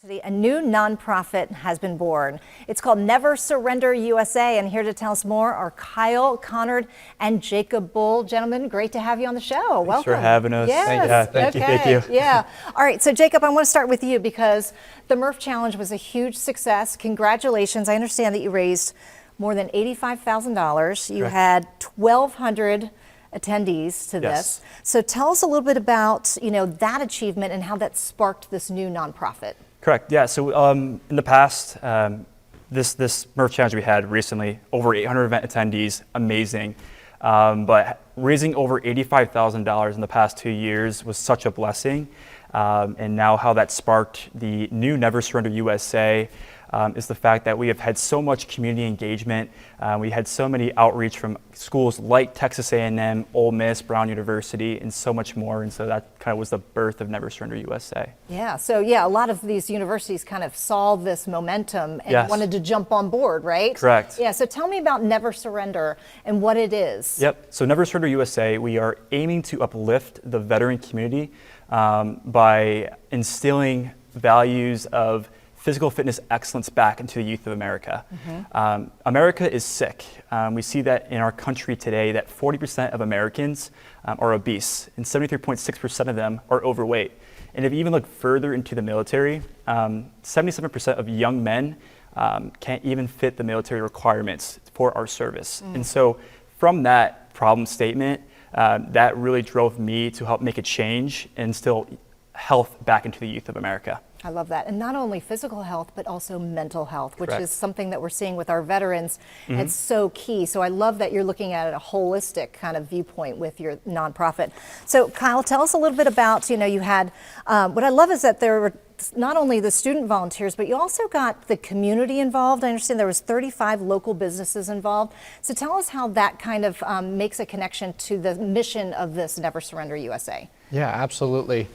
A new nonprofit has been born. It's called Never Surrender USA, and here to tell us more are Kyle Conard and Jacob Bull. Gentlemen, great to have you on the show. Thanks Welcome. for having us. Yes. Thank you. Yeah. All right, so Jacob, I want to start with you because the Murph Challenge was a huge success. Congratulations. I understand that you raised more than $85,000. You had 1,200 attendees to this. So tell us a little bit about, that achievement and how that sparked this new nonprofit. Correct. Yeah. So in the past, this Murph Challenge we had recently, over 800 event attendees, amazing. But raising over $85,000 in the past 2 years was such a blessing. And now how that sparked the new Never Surrender USA is the fact that we have had so much community engagement. We had so many outreach from schools like Texas A&M, Ole Miss, Brown University, and so much more. And so that kind of was the birth of Never Surrender USA. Yeah. So a lot of these universities kind of saw this momentum and wanted to jump on board, right? Correct. Yeah. So tell me about Never Surrender and what it is. Yep. So Never Surrender USA, we are aiming to uplift the veteran community by instilling values of physical fitness excellence back into the youth of America. America is sick. We see that in our country today that 40% of Americans are obese and 73.6% of them are overweight. And if you even look further into the military, 77% of young men can't even fit the military requirements for our service. And so from that problem statement, that really drove me to help make a change and instill health back into the youth of America. I love that. And not only physical health, but also mental health, which Correct. is something that we're seeing with our veterans. It's so key. So I love that you're looking at it a holistic kind of viewpoint with your nonprofit. So Kyle, tell us a little bit about, you had, what I love is that there were not only the student volunteers, but you also got the community involved. I understand there was 35 local businesses involved. So tell us how that kind of makes a connection to the mission of this Never Surrender USA. Yeah, absolutely.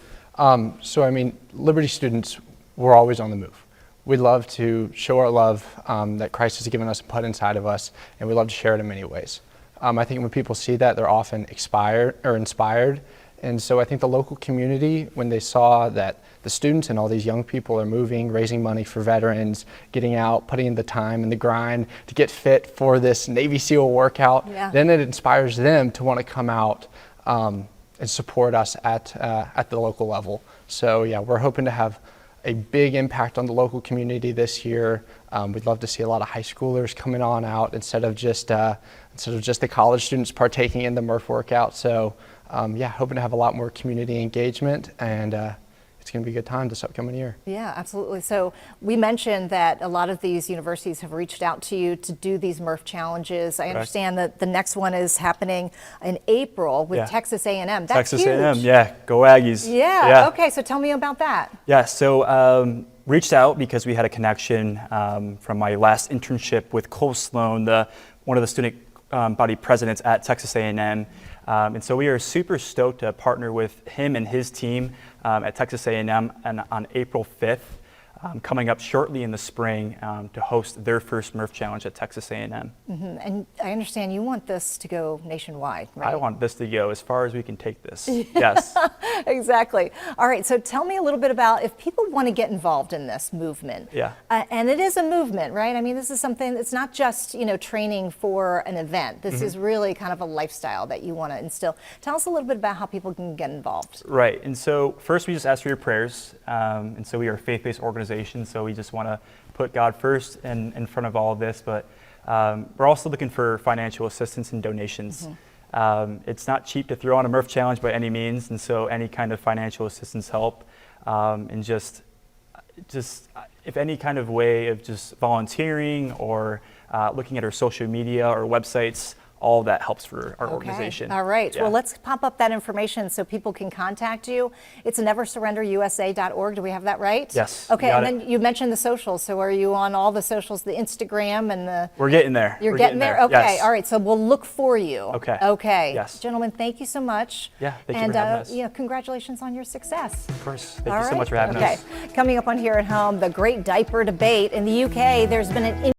So, I mean, Liberty students, we're always on the move. We love to show our love that Christ has given us and put inside of us, and we love to share it in many ways. I think when people see that, they're often inspired. And so I think the local community, when they saw that the students and all these young people are moving, raising money for veterans, getting out, putting in the time and the grind to get fit for this Navy SEAL workout, then it inspires them to want to come out and support us at the local level. So yeah, we're hoping to have a big impact on the local community this year. We'd love to see a lot of high schoolers coming on out instead of just the college students partaking in the Murph workout. So yeah, hoping to have a lot more community engagement, and it's going to be a good time this upcoming year. Yeah, absolutely. So we mentioned that a lot of these universities have reached out to you to do these Murph challenges. I understand that the next one is happening in April with Texas A&M. That's Texas huge. A&M, yeah, go Aggies. Yeah. Okay, so tell me about that. Yeah, so reached out because we had a connection from my last internship with Cole Sloan, one of the student body presidents at Texas A&M. And so we are super stoked to partner with him and his team at Texas A&M and on April 5th, coming up shortly in the spring to host their first Murph Challenge at Texas A&M. And I understand you want this to go nationwide, right? I want this to go as far as we can take this. Yes. Exactly. All right, so tell me a little bit about if people want to get involved in this movement. Yeah. And it is a movement, right? I mean, this is something, it's not just, training for an event. This is really kind of a lifestyle that you want to instill. Tell us a little bit about how people can get involved. Right, and so first we just ask for your prayers. And so we are a faith-based organization, so we just want to put God first and in front of all of this, but we're also looking for financial assistance and donations. It's not cheap to throw on a Murph Challenge by any means, and so any kind of financial assistance help, and just if any kind of way of just volunteering or looking at our social media or websites, all of that helps for our organization. All right. Well, let's pop up that information so people can contact you. It's neversurrenderusa.org. Do we have that right? Yes. Okay. And then you mentioned the socials. So are you on all the socials, the Instagram and the? We're getting there. You're getting there? Okay. Yes. All right. So we'll look for you. Okay. Okay. Yes. Gentlemen, thank you so much. Yeah. Thank you for having us. Congratulations on your success. Of course. Thank you so much for having us. Coming up on Here at Home, the great diaper debate in the UK. There's been an